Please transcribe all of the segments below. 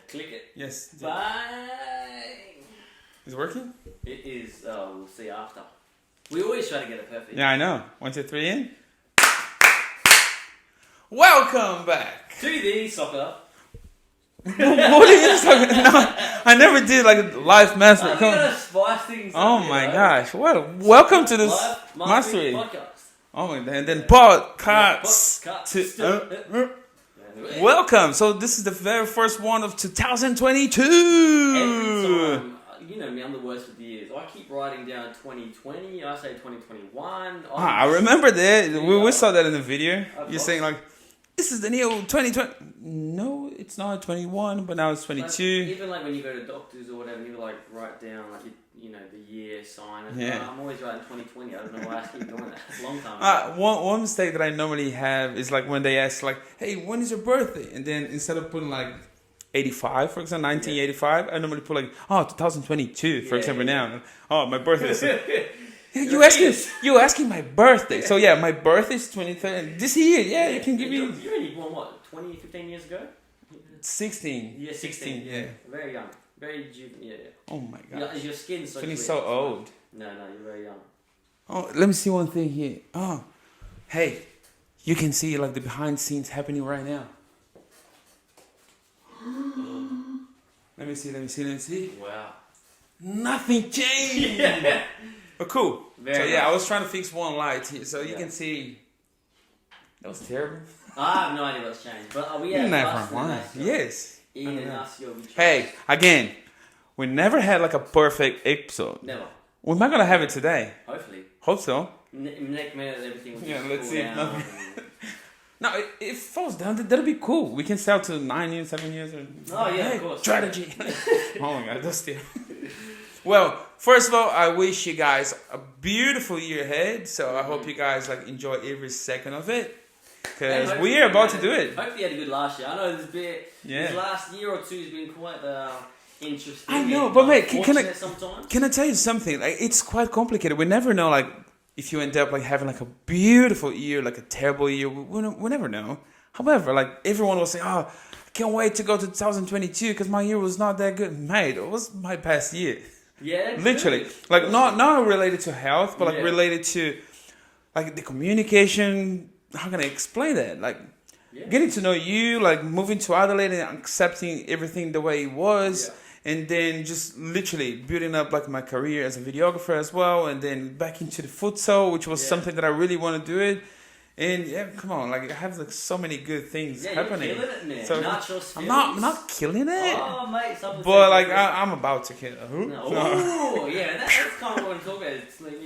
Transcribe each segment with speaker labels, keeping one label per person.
Speaker 1: Click it.
Speaker 2: Yes.
Speaker 1: Bang!
Speaker 2: Is it working?
Speaker 1: It is. We'll see after. We always try to get it perfect.
Speaker 2: Yeah, I know. 1, 2, 3 in. Welcome back
Speaker 1: to the soccer.
Speaker 2: What are you talking? No, I never did like a live mastery.
Speaker 1: You gotta spice things up.
Speaker 2: Oh my gosh! Well, welcome to this
Speaker 1: live
Speaker 2: mastery
Speaker 1: podcast.
Speaker 2: Oh, and then podcasts. Welcome. So this is the very first one of 2022.
Speaker 1: Every time, you know me, I'm the worst with the years. I keep writing down 2020. I say 2021.
Speaker 2: I remember that. We saw that in the video. You're saying like, this is the new 2020. No, it's not 21, but now it's 22.
Speaker 1: Even like when you go to doctors or whatever, you like write down like you know the year, sign it.
Speaker 2: Yeah.
Speaker 1: I'm always writing 2020. I don't know why I keep doing that. It's a long time.
Speaker 2: One mistake that I normally have is like when they ask like, hey, when is your birthday? And then instead of putting like 85, for example, 1985, I normally put like, 2022, for example, now. Oh, my birthday is... You asking my birthday. So yeah, my birthday is 23rd. This year, you can give me...
Speaker 1: You only born what, 20, 15 years ago?
Speaker 2: 16.
Speaker 1: Yeah, 16.
Speaker 2: Yeah.
Speaker 1: Very young. Very juvenile, yeah.
Speaker 2: Oh my god.
Speaker 1: Your skin's so
Speaker 2: feeling
Speaker 1: clear.
Speaker 2: so old.
Speaker 1: No, you're very young.
Speaker 2: Oh, let me see one thing here. Oh, hey, you can see like the behind scenes happening right now. Let me see.
Speaker 1: Wow.
Speaker 2: Nothing changed.
Speaker 1: Yeah.
Speaker 2: Oh, cool.
Speaker 1: Very
Speaker 2: I
Speaker 1: nice.
Speaker 2: was trying to fix one light here, so you can see. That was terrible.
Speaker 1: I have no idea what's changed, but we have us and us.
Speaker 2: Yes.
Speaker 1: Ian and us, you'll be trying.
Speaker 2: Hey, again, we never had like a perfect episode.
Speaker 1: Never.
Speaker 2: We're not gonna have it today.
Speaker 1: Hopefully.
Speaker 2: Hope so.
Speaker 1: Next minute, everything will just
Speaker 2: Let's
Speaker 1: fall
Speaker 2: see.
Speaker 1: down.
Speaker 2: No, it falls down. That'll be cool. We can sell to 9 years, 7 years.
Speaker 1: Of course.
Speaker 2: Strategy. Oh my god, that's still. Well, first of all, I wish you guys a beautiful year ahead. So I hope you guys like enjoy every second of it, because we are about to do it.
Speaker 1: Hopefully, you had a good last year. I know this last year or two has been quite interesting.
Speaker 2: I know, but mate, can I tell you something? Like, it's quite complicated. We never know, like, if you end up like having like a beautiful year, like a terrible year. We never know. However, like everyone will say, "Oh, I can't wait to go to 2022 because my year was not that good." Mate, it was my best year.
Speaker 1: Yeah,
Speaker 2: literally, like not related to health, but like related to like the communication. How can I explain that? Like getting to know you, like moving to Adelaide and accepting everything the way it was. And then just literally building up like my career as a videographer as well, and then back into the futsal, which was something that I really want to do it. And come on, like I have like so many good things happening.
Speaker 1: You're killing it, man.
Speaker 2: So I'm not killing it.
Speaker 1: Oh, mate,
Speaker 2: but like I'm about to kill it.
Speaker 1: No. Oh, yeah, that's kind of what I'm talking about. It's like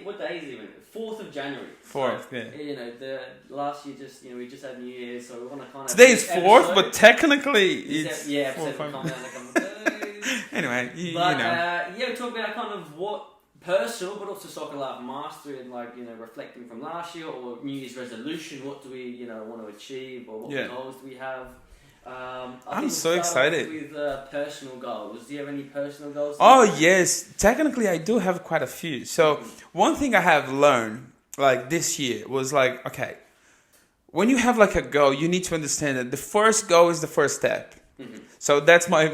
Speaker 1: what day is it even? 4th of January.
Speaker 2: 4th,
Speaker 1: so, the last year we just had New Year's, so we want to kind of.
Speaker 2: Today is 4th, but technically it's
Speaker 1: episode will come out in a couple of days.
Speaker 2: Anyway, you know.
Speaker 1: We talk about kind of what personal, but also soccer life mastery and reflecting from last year or New Year's resolution. What do we want to achieve, or what goals do we have?
Speaker 2: I'm so excited.
Speaker 1: With personal goals. Do you have any personal goals?
Speaker 2: Oh yes, technically I do have quite a few. So one thing I have learned like this year was like, okay, when you have like a goal, you need to understand that the first goal is the first step. Mm-hmm. So that's my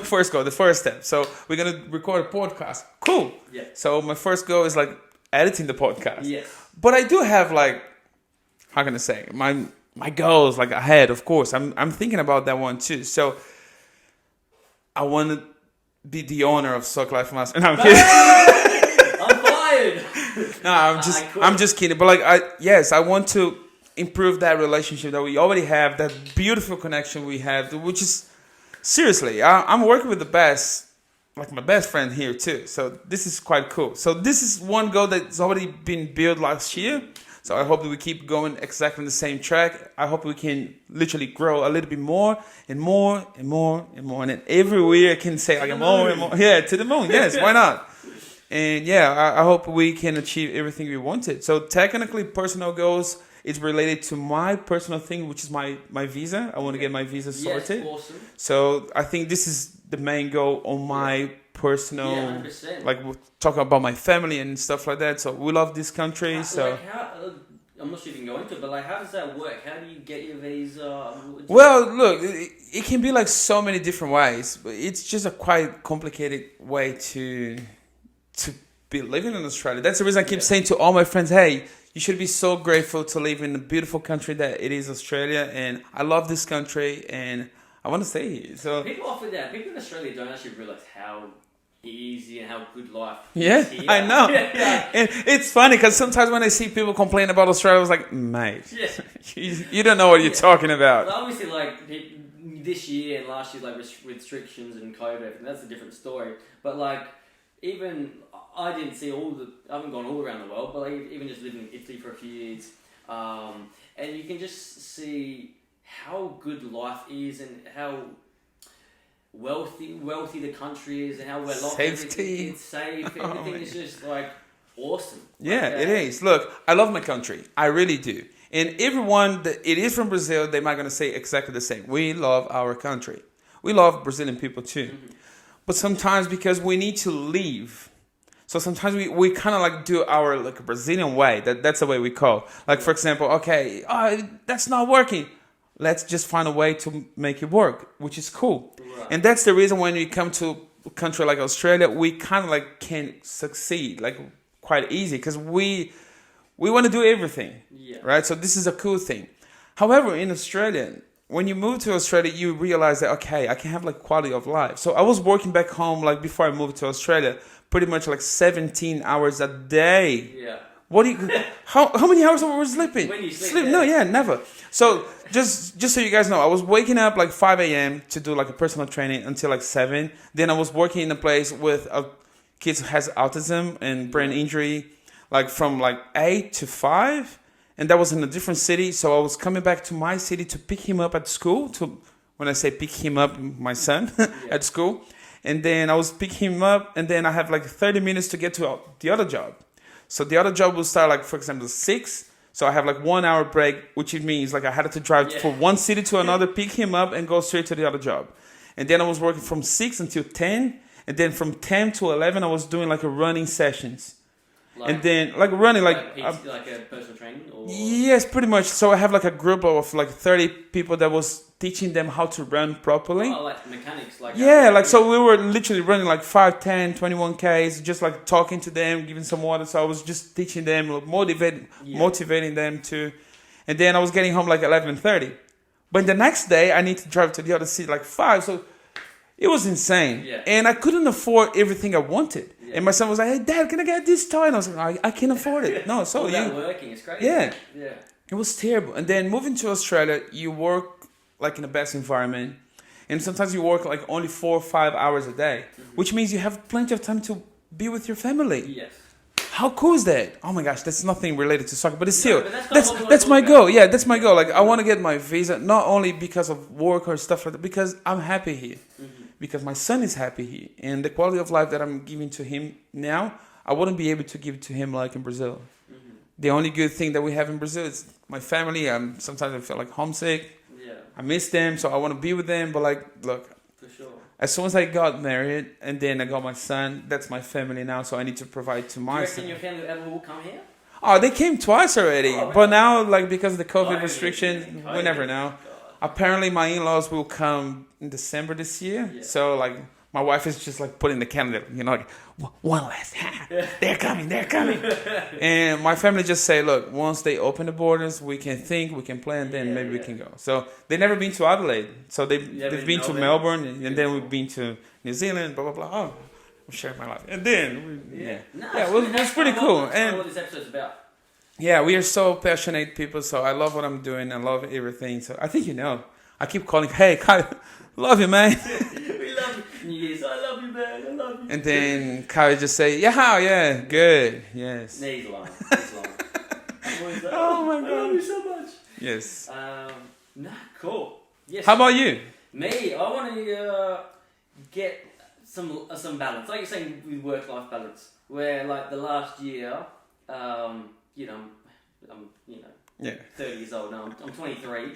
Speaker 2: first goal, the first step. So we're gonna record a podcast. Cool.
Speaker 1: Yeah.
Speaker 2: So my first goal is like editing the podcast.
Speaker 1: Yes.
Speaker 2: But I do have like, how can I say, my goals like ahead, of course. I'm thinking about that one too. So I want to be the owner of Soccer Life Master. No, I'm kidding.
Speaker 1: I'm fired.
Speaker 2: No, I'm just kidding. But like I want to improve that relationship that we already have, that beautiful connection we have, which is seriously, I'm working with the best, like my best friend here too. So this is quite cool. So this is one goal that's already been built last year. So I hope that we keep going exactly on the same track. I hope we can literally grow a little bit more and more and more and more. And then every year I can say like more and more. Yeah, to the moon. Yes, why not? And I hope we can achieve everything we wanted. So technically personal goals, it's related to my personal thing, which is my visa. I want to get my visa sorted.
Speaker 1: Yes, awesome.
Speaker 2: So I think this is the main goal on my personal,
Speaker 1: 100%.
Speaker 2: like we're talking about my family and stuff like that. So we love this country.
Speaker 1: I'm not sure if you can go into it, but like, how does that work? How do you get your visa?
Speaker 2: Well, look, it can be like so many different ways, but it's just a quite complicated way to be living in Australia. That's the reason I keep saying to all my friends, hey, you should be so grateful to live in the beautiful country that it is Australia, and I love this country, and I want to stay here. So
Speaker 1: people often, people in Australia don't actually realize how easy and how good life
Speaker 2: is
Speaker 1: here.
Speaker 2: I know. And it's funny because sometimes when I see people complain about Australia, I was like, mate, you don't know what you're talking about.
Speaker 1: Well, obviously, like this year and last year, like restrictions and COVID, and that's a different story. But like, even I didn't see I haven't gone all around the world, but like, even just living in Italy for a few years, and you can just see how good life is and how wealthy the country is and how well off
Speaker 2: safety,
Speaker 1: it's safe. Everything is just like awesome.
Speaker 2: Yeah, it is. Look, I love my country. I really do. And everyone that it is from Brazil, they might gonna say exactly the same. We love our country. We love Brazilian people too. Mm-hmm. But sometimes because we need to leave, so sometimes we kind of like do our like Brazilian way. That's the way we call. Like for example, okay, that's not working. Let's just find a way to make it work, which is cool. Right. And that's the reason when we come to a country like Australia, we kind of like can succeed like quite easy because we want to do everything, right? So this is a cool thing. However, in Australia, when you move to Australia, you realize that, okay, I can have like quality of life. So I was working back home, like before I moved to Australia, pretty much like 17 hours a day.
Speaker 1: Yeah.
Speaker 2: What do you, how many hours were we sleeping?
Speaker 1: When you sleep?
Speaker 2: No, never. So just so you guys know, I was waking up like 5 a.m. to do like a personal training until like 7. Then I was working in a place with a kid who has autism and brain injury, like from like 8 to 5. And that was in a different city. So I was coming back to my city to pick him up at school. When I say pick him up, my son at school. And then I was picking him up. And then I have like 30 minutes to get to the other job. So the other job will start like, for example, 6. So I have like 1 hour break, which means like I had to drive from one city to another, pick him up and go straight to the other job. And then I was working from 6 until 10. And then from 10 to 11, I was doing like a running sessions. And then like running like
Speaker 1: a personal training? Or?
Speaker 2: Yes, pretty much. So I have like a group of like 30 people that was teaching them how to run properly.
Speaker 1: Oh, like mechanics.
Speaker 2: So we were literally running like 5, 10, 21 Ks, just like talking to them, giving some water. So I was just teaching them, motivating them to. And then I was getting home like 11:30. But the next day I need to drive to the other city like 5. So it was insane. Yeah. And I couldn't afford everything I wanted. Yeah. And my son was like, hey, Dad, can I get this toy? And I was like, I can't afford it. No, so
Speaker 1: that working, it's crazy.
Speaker 2: Yeah. It was terrible. And then moving to Australia, you work like in the best environment. And sometimes you work like only 4 or 5 hours a day, which means you have plenty of time to be with your family.
Speaker 1: Yes.
Speaker 2: How cool is that? Oh my gosh, that's nothing related to soccer, but it's still, that's my goal. Yeah, that's my goal. Like I want to get my visa, not only because of work or stuff like that, because I'm happy here. Because my son is happy here. And the quality of life that I'm giving to him now, I wouldn't be able to give it to him like in Brazil. The only good thing that we have in Brazil is my family. Sometimes I feel like homesick. Yeah. I miss them, so I want to be with them. But like, look, for sure. As soon as I got married and then I got my son, that's my family now. So I need to provide to my son.
Speaker 1: Do you reckon your family ever will come here?
Speaker 2: Oh, they came twice already. Oh, but now, like because of the COVID restrictions, we never know. Apparently, my in-laws will come in December this year. Yeah. So like, my wife is just like putting the calendar, like one last time. They're coming. And my family just say, look, once they open the borders, we can think, we can plan, then maybe we can go. So they've never been to Adelaide. So they've been to Melbourne, and then we've been to New Zealand, blah, blah, blah. Oh, I'm sharing my life. And then, it was pretty cool.
Speaker 1: That's what this episode's about.
Speaker 2: Yeah, we are so passionate people, so I love what I'm doing. I love everything. So I think I keep calling, hey, Kyle, love you, man.
Speaker 1: We love you. Yes, I love you, man. I love you.
Speaker 2: And then Kyle just say, yeah, good, yes.
Speaker 1: No, he's lying.
Speaker 2: Oh my God.
Speaker 1: I love you so much.
Speaker 2: Yes.
Speaker 1: Cool. Yes.
Speaker 2: How about you?
Speaker 1: Me, I want to get some balance. Like you're saying with work-life balance, where like the last year, I'm 30 years old now. I'm 23,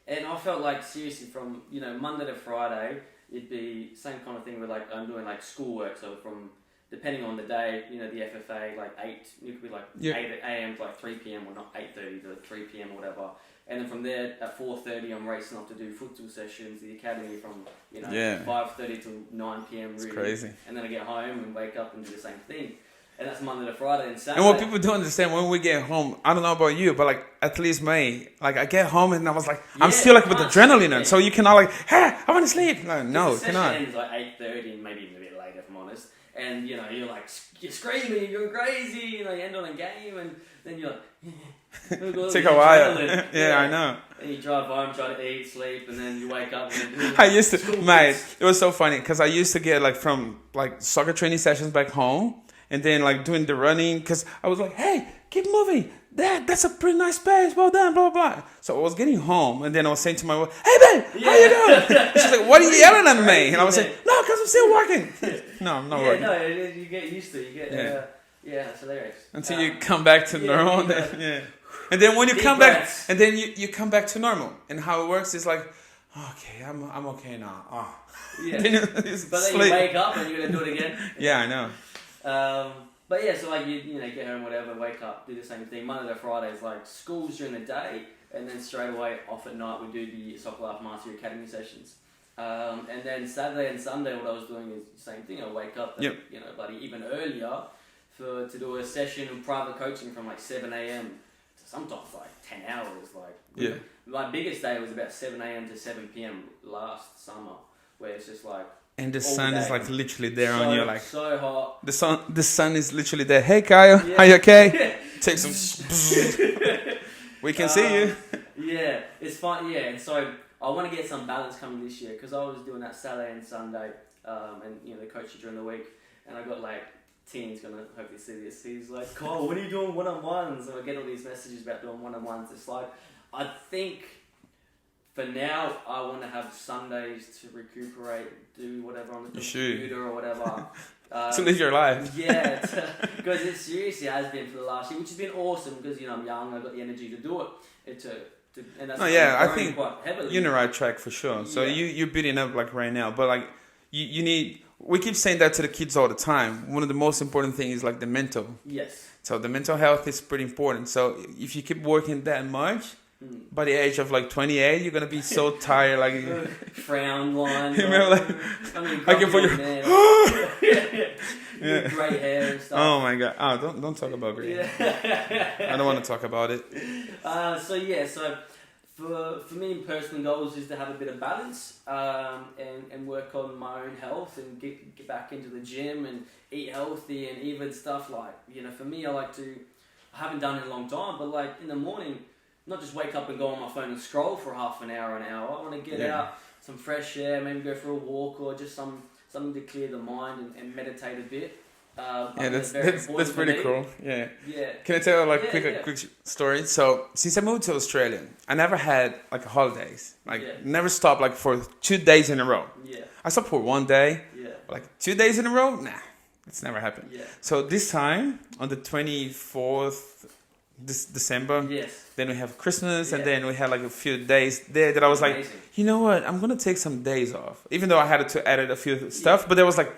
Speaker 1: and I felt like seriously from Monday to Friday, it'd be same kind of thing where like I'm doing like schoolwork. So from depending on the day, you know, the FFA, like 8, it could be like 8 a.m. to like 3 p.m. or not 8:30 to 3 p.m. or whatever. And then from there, at 4:30, I'm racing off to do futsal sessions, the academy from, 5:30 to 9 p.m. really.
Speaker 2: It's crazy.
Speaker 1: And then I get home and wake up and do the same thing. And that's Monday to Friday and Saturday.
Speaker 2: And what people don't understand, when we get home, I don't know about you, but like, at least me, like I get home and I was like, I'm still like with adrenaline. And so you cannot like, hey, I want to sleep. No, you cannot.
Speaker 1: The session ends like 8:30 and maybe even a bit later if I'm honest. And you're like, you're screaming, you're crazy, you end on a game and then you're like,
Speaker 2: take a while. Yeah, I know.
Speaker 1: And you drive home, try to eat, sleep, and then you wake up and
Speaker 2: I used to, mate, it was so funny because I used to get like from like soccer training sessions back home and then like doing the running because I was like, hey, keep moving. That's a pretty nice pace. Well done, blah, blah, blah. So I was getting home and then I was saying to my wife, hey, babe, how you doing? She's like, what are you yelling at me? And I was like, no, because I'm still working. No, I'm not working.
Speaker 1: No, you get used to it. You get, it's hilarious.
Speaker 2: Until you come back to normal. Then, And then when you come back, and then you come back to normal. And how it works is like, okay, I'm okay now. Oh.
Speaker 1: Yeah. But then you wake up and you're going to do it again.
Speaker 2: Yeah, I know.
Speaker 1: But yeah, so like you get home, whatever, wake up, do the same thing. Monday to Friday is like schools during the day, and then straight away off at night we do the Soccer Life Mastery Academy sessions. And then Saturday and Sunday, what I was doing is the same thing. I wake up, and, bloody even earlier to do a session of private coaching from like 7 a.m. to sometimes like 10 hours. Like my biggest day was about 7 a.m. to 7 p.m. last summer, where it's just like.
Speaker 2: And the sun is like literally there on you, like
Speaker 1: so hot.
Speaker 2: The sun is literally there. Hey Kyle, are you okay? Take some. We can see you.
Speaker 1: Yeah, it's fun. Yeah, and so I want to get some balance coming this year because I was doing that Saturday and Sunday, and coaching during the week, and I got like teens gonna hopefully see this. He's like, Kyle, what are you doing one-on-ones? And I get all these messages about doing one-on-ones. It's like, I think. For now, I want to have Sundays to recuperate, do whatever on the computer or whatever.
Speaker 2: To live your life.
Speaker 1: Yeah, because it seriously has been for the last year, which has been awesome because, I'm young, I've got the energy to do it. And that's
Speaker 2: I think
Speaker 1: quite heavily.
Speaker 2: You're in the right track for sure. So you're beating up like right now, but like you need, we keep saying that to the kids all the time. One of the most important things is like the mental.
Speaker 1: Yes.
Speaker 2: So the mental health is pretty important. So if you keep working that much, by the age of like 28, you're gonna be so tired, like
Speaker 1: frown line.
Speaker 2: You remember, like I can put your
Speaker 1: grey hair and stuff.
Speaker 2: Oh my god! Oh, don't talk about grey. Yeah. I don't want to talk about it.
Speaker 1: So for me, personal goals is to have a bit of balance and work on my own health and get back into the gym and eat healthy and even stuff like for me, I haven't done it in a long time, but like in the morning. Not just wake up and go on my phone and scroll for half an hour. I want to get out, some fresh air, maybe go for a walk or just something to clear the mind and meditate a bit.
Speaker 2: That's pretty cool. Yeah.
Speaker 1: Yeah.
Speaker 2: Can I tell like quick story? So since I moved to Australia, I never had like holidays. Never stopped like for 2 days in a row.
Speaker 1: Yeah.
Speaker 2: I stopped for 1 day.
Speaker 1: Yeah.
Speaker 2: Like 2 days in a row? Nah, it's never happened.
Speaker 1: Yeah.
Speaker 2: So this time on the 24th December.
Speaker 1: Yes.
Speaker 2: Then we have Christmas, and then we had like a few days there that I was like, you know what? I'm gonna take some days off, even though I had to edit a few stuff. But there was like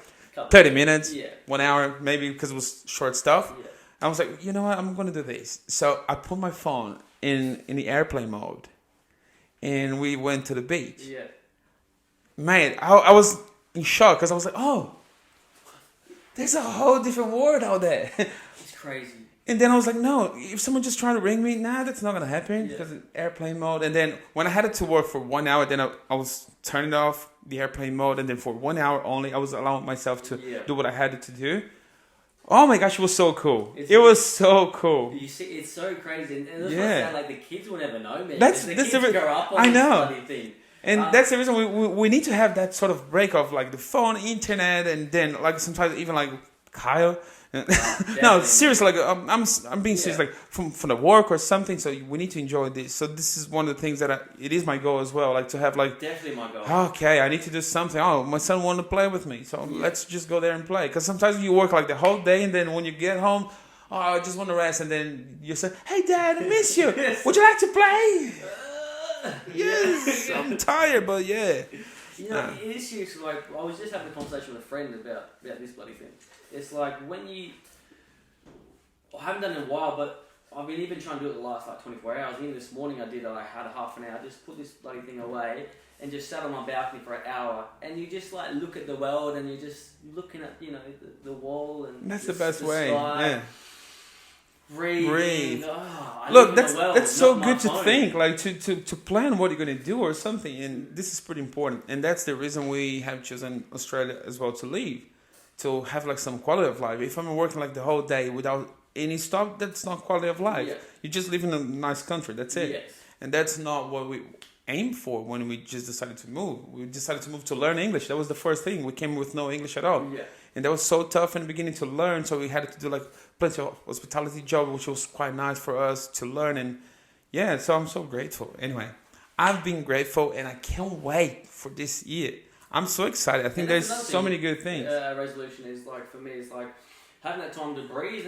Speaker 2: 30 minutes, 1 hour, maybe because it was short stuff. Yeah. I was like, you know what? I'm gonna do this. So I put my phone in the airplane mode, and we went to the beach.
Speaker 1: Yeah.
Speaker 2: Man, I was in shock because I was like, oh, there's a whole different world out there.
Speaker 1: It's crazy.
Speaker 2: And then I was like, no, if someone just trying to ring me, that's not going to happen because it's airplane mode. And then when I had it to work for 1 hour, then I was turning off the airplane mode. And then for 1 hour only, I was allowing myself to do what I had to do. Oh my gosh, it was so cool. It was so cool.
Speaker 1: You see, it's so crazy. And that's what I say, like the kids will never know me.
Speaker 2: That's
Speaker 1: the kids grow up on this bloody thing.
Speaker 2: And that's the reason we need to have that sort of break of like the phone, internet, and then like sometimes even like Kyle. No, seriously, like I'm being serious, like from the work or something. So we need to enjoy this. So this is one of the things that it is my goal as well, like to have like
Speaker 1: definitely my goal.
Speaker 2: Okay, I need to do something. Oh, my son wanted to play with me, so let's just go there and play. Because sometimes you work like the whole day, and then when you get home, I just want to rest, and then you say, "Hey, Dad, I miss you. Would you like to play?" Yes, I'm tired, but
Speaker 1: it is serious. Like I was just having a conversation with a friend about this bloody thing. It's like when you... I haven't done it in a while, but I've been even trying to do it the last like 24 hours. Even this morning I did, I had a half an hour, just put this bloody thing away and just sat on my balcony for an hour, and you just like look at the world, and you're just looking at, you know, the wall, and
Speaker 2: that's the best way.
Speaker 1: Sky,
Speaker 2: yeah.
Speaker 1: breathe.
Speaker 2: Look, that's so good to think, like to plan what you're gonna do or something, and this is pretty important, and that's the reason we have chosen Australia as well to live, to have like some quality of life. If I'm working like the whole day without any stop, that's not quality of life.
Speaker 1: Yeah.
Speaker 2: You just live in a nice country. That's it.
Speaker 1: Yes.
Speaker 2: And that's not what we aim for when we just decided to move. We decided to move to learn English. That was the first thing. We came with no English at all.
Speaker 1: Yeah.
Speaker 2: And that was so tough in the beginning to learn. So we had to do like plenty of hospitality job, which was quite nice for us to learn. And yeah, so I'm so grateful. Anyway, I've been grateful, and I can't wait for this year. I'm so excited. I think there's so many good things.
Speaker 1: Resolution is like, for me, it's like having that time to breathe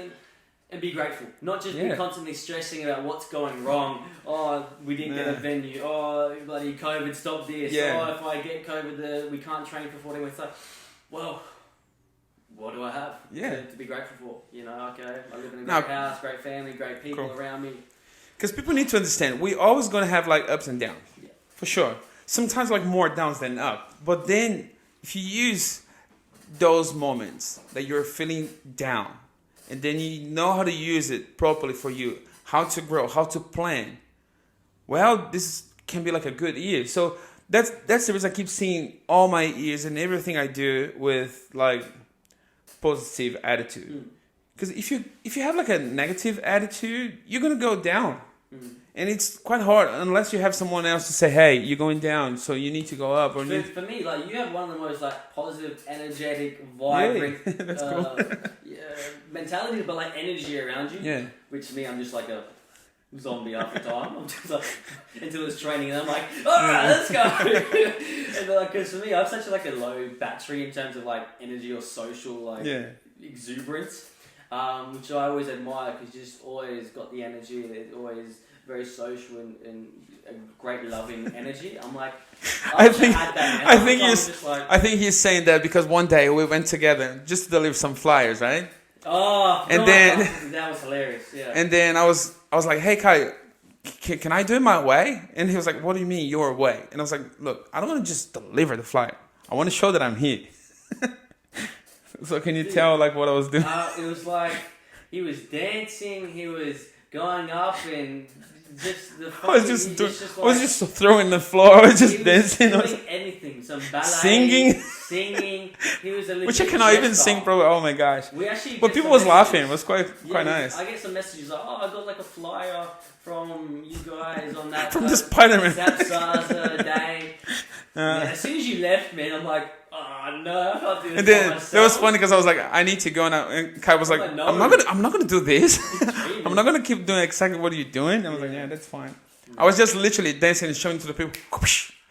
Speaker 1: and be grateful. Not just be constantly stressing about what's going wrong. Oh, we didn't get a venue. Oh, bloody COVID stopped this.
Speaker 2: Yeah.
Speaker 1: Oh, if I get COVID, we can't train for 14 weeks. Like, well, what do I have to be grateful for? You know, okay, I live in a great house, great family, great people around me.
Speaker 2: Because people need to understand, we're always going to have like ups and downs. Yeah. For sure. Sometimes like more downs than up. But then if you use those moments that you're feeling down, and then you know how to use it properly for you, how to grow, how to plan, well, this can be like a good year. So that's the reason I keep seeing all my years and everything I do with like positive attitude. Because if you have like a negative attitude, you're gonna go down. And it's quite hard unless you have someone else to say, hey, you're going down, so you need to go up. Or
Speaker 1: for me, like, you have one of the most like positive, energetic, vibrant
Speaker 2: that's cool.
Speaker 1: mentality, but like energy around you.
Speaker 2: Yeah.
Speaker 1: Which me, I'm just like a zombie after time. I'm just like, until it's training, and I'm like, alright, let's go. And like, because for me, I have such like a low battery in terms of like energy or social like exuberance. Which I always admire, because you just always got the energy, and it's always very social and a great loving energy. I'm like, I
Speaker 2: think he's saying that because one day we went together just to deliver some flyers, right?
Speaker 1: Oh,
Speaker 2: and then
Speaker 1: that was hilarious. Yeah.
Speaker 2: And then I was like, hey Kai, can I do it my way? And he was like, what do you mean your way? And I was like, look, I don't want to just deliver the flyer. I want to show that I'm here. So can you tell like what I was doing?
Speaker 1: It was like he was dancing, he was going up, and just the
Speaker 2: I was just throwing the floor. I was just dancing.
Speaker 1: Doing anything, some ballet, singing. He was a
Speaker 2: which I cannot even sing, bro. Oh my gosh! But people was laughing. It was quite nice.
Speaker 1: I get some messages like, oh, I got like a flyer from you guys on that
Speaker 2: from the Spider-Man
Speaker 1: day. As soon as you left, man, I'm like, oh no, I can't do this.
Speaker 2: And then that was funny because I was like, I need to go now. And Kai was like, I'm not gonna do this. I'm not gonna keep doing exactly what you're doing. And I was like, yeah, that's fine. I was just literally dancing and showing to the people,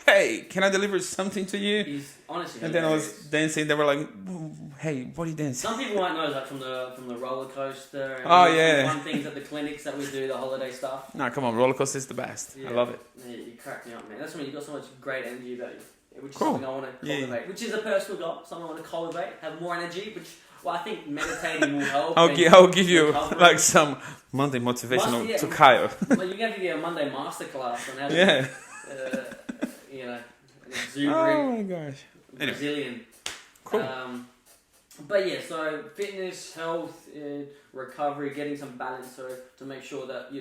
Speaker 2: hey, can I deliver something to you?
Speaker 1: He's honestly
Speaker 2: and then I was dancing. They were like, hey, what are you dancing?
Speaker 1: Some people might know like from the roller coaster. And fun things at the clinics that we do, the holiday stuff.
Speaker 2: Nah, come on, roller coaster is the best. I love it.
Speaker 1: Yeah, you crack me up, man. That's when you got so much great energy about you, which is something I want to cultivate. Which is a personal goal. Something I want to cultivate, have more energy. Which I think meditating will help.
Speaker 2: I'll give you like some Monday motivational to Kyle.
Speaker 1: Well, you have to get a Monday masterclass on how to, an exuberant Brazilian.
Speaker 2: Cool.
Speaker 1: But yeah, so fitness, health, recovery, getting some balance, so to make sure that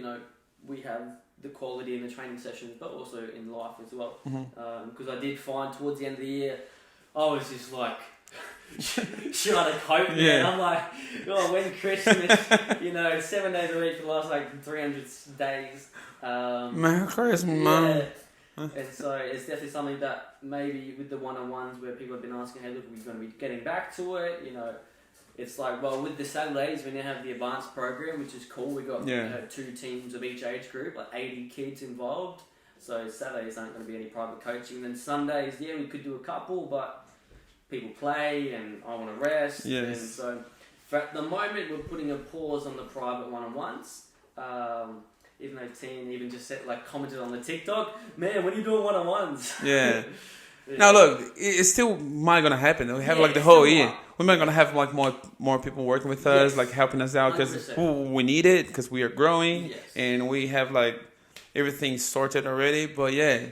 Speaker 1: we have the quality in the training sessions, but also in life as well. Because I did find towards the end of the year, I was just like trying to cope. Man. I'm like, when Christmas, 7 days a week for the last like 300 days.
Speaker 2: Merry Christmas.
Speaker 1: And so it's definitely something that maybe with the one-on-ones where people have been asking, hey, look, we're going to be getting back to it. It's like, well, with the Saturdays, we now have the Advanced Program, which is cool. We got 2 teams of each age group, like 80 kids involved. So Saturdays aren't going to be any private coaching. Then Sundays, we could do a couple, but people play and I want to rest.
Speaker 2: Yes.
Speaker 1: And so for at the moment, we're putting a pause on the private one-on-ones. Even though Teen even just commented on the TikTok, man, when are you doing one-on-ones?
Speaker 2: Yeah. Now look, it's still might gonna happen. We have like the whole year. we might gonna have like more people working with us,
Speaker 1: Yes.
Speaker 2: like helping us out because
Speaker 1: 100%.
Speaker 2: we need it because we are growing
Speaker 1: Yes.
Speaker 2: and we have like everything sorted already. But yeah,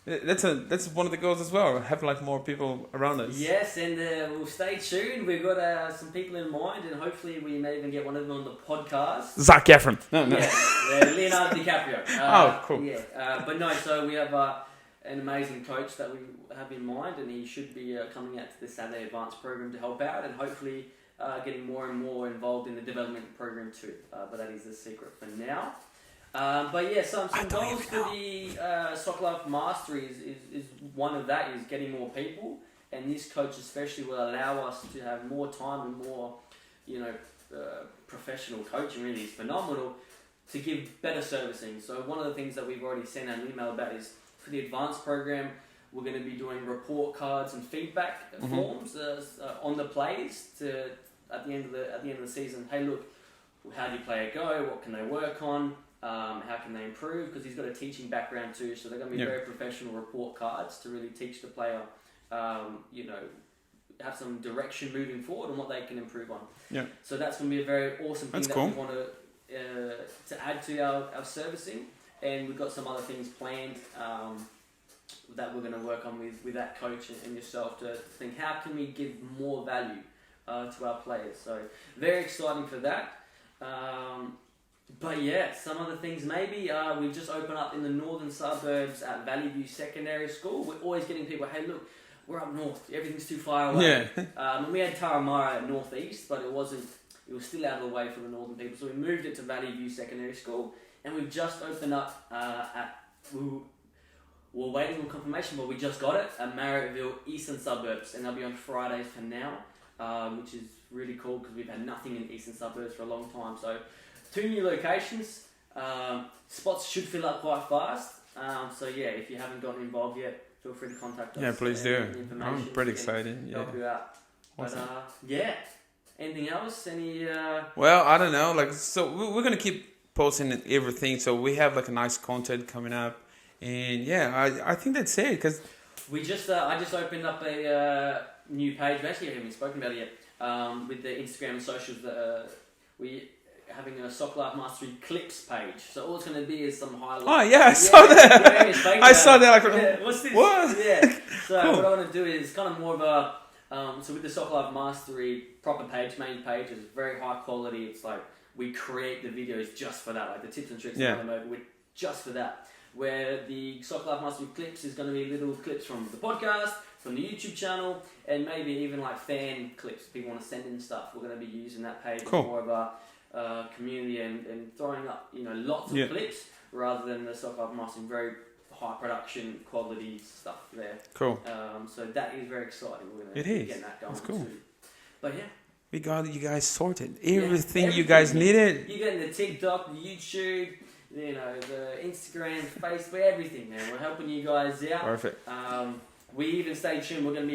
Speaker 2: that's one of the goals as well. Have like more people around us.
Speaker 1: Yes, and we'll stay tuned. We've got some people in mind, and hopefully we may even get one of them on the podcast.
Speaker 2: Zac Efron. No.
Speaker 1: Yeah, Leonardo DiCaprio.
Speaker 2: Oh, cool.
Speaker 1: Yeah, but no. So we have an amazing coach that we have in mind, and he should be coming out to the SLM Advanced Program to help out, and hopefully getting more and more involved in the development program too. But that is the secret for now. But yeah, some goals for the Soccer Life Mastery is one of that is getting more people, and this coach especially will allow us to have more time and more, professional coaching. Really is phenomenal to give better servicing. So one of the things that we've already sent an email about is for the advanced program, we're going to be doing report cards and feedback forms on the plays to at the end of the season. Hey, look, how did your player go? What can they work on? How can they improve? Because he's got a teaching background too, so they're going to be very professional report cards to really teach the player, have some direction moving forward on what they can improve on.
Speaker 2: Yeah.
Speaker 1: So that's going to be a very awesome thing
Speaker 2: that's
Speaker 1: that we want to add to our servicing, and we've got some other things planned that we're going to work on with that coach and yourself to think how can we give more value to our players. So very exciting for that. But yeah, some other things maybe we've just opened up in the northern suburbs at Valley View Secondary School. We're always getting people, hey look, we're up north, everything's too far away.
Speaker 2: Yeah.
Speaker 1: And we had Taramara at northeast, but it was still out of the way for the northern people. So we moved it to Valley View Secondary School, and we've just opened up we're waiting on confirmation, but we just got it at Marrittville Eastern Suburbs, and they'll be on Fridays for now, which is really cool because we've had nothing in Eastern Suburbs for a long time. So 2 new locations. Spots should fill up quite fast. So yeah, if you haven't gotten involved yet, feel free to contact us.
Speaker 2: Yeah, please do. I'm pretty excited. Yeah.
Speaker 1: Help you out.
Speaker 2: Awesome.
Speaker 1: But yeah. Anything else? Any?
Speaker 2: Well, I don't know. Like, so we're gonna keep posting everything. So we have like a nice content coming up, and yeah, I think that's it. Cause
Speaker 1: we just I just opened up a new page. We actually haven't even spoken about it yet. With the Instagram and socials, we having a Soccer Life Mastery clips page. So all it's going to be is some highlights.
Speaker 2: Oh yeah, I saw that. I saw that. Like,
Speaker 1: what's this?
Speaker 2: What?
Speaker 1: Yeah. So
Speaker 2: Cool.
Speaker 1: what I want to do is kind of more of a so with the Soccer Life Mastery proper page, main page is very high quality. It's like we create the videos just for that, like the tips and tricks with just for that. Where the Soccer Life Mastery clips is going to be little clips from the podcast, from the YouTube channel, and maybe even like fan clips. People want to send in stuff. We're going to be using that page as more of a community and throwing up lots of clips rather than the Soccer Life Mastery very high production quality stuff there.
Speaker 2: Cool.
Speaker 1: So that is very exciting. We're going to be getting that going. That's cool. Too. But yeah.
Speaker 2: We got you guys sorted. Everything you guys needed.
Speaker 1: You getting the TikTok, the YouTube, the Instagram, Facebook, everything, man. We're helping you guys out.
Speaker 2: Perfect.
Speaker 1: We even stay tuned. We're going to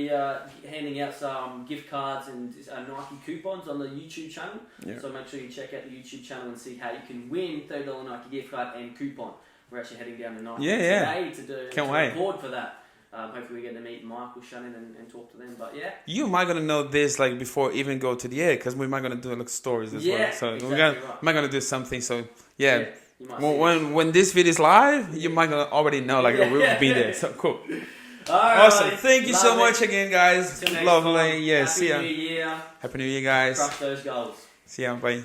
Speaker 1: be handing out some gift cards and Nike coupons on the YouTube channel. Yeah. So make sure you check out the YouTube channel and see how you can win $30 Nike gift card and coupon. We're actually heading down to Nike today to record for that. Hopefully we get to meet Michael, Shannon, and talk to them. But yeah,
Speaker 2: you might gonna know this like before even go to the air because we might gonna do like stories as well. So
Speaker 1: exactly
Speaker 2: might gonna do something. So yeah. When this video is live, you might gonna already know like we'll be there. So cool. Awesome. Thank you so much again, guys. Lovely. Yeah.
Speaker 1: Happy New Year.
Speaker 2: Happy New Year, guys.
Speaker 1: Crush those goals.
Speaker 2: See ya. Bye.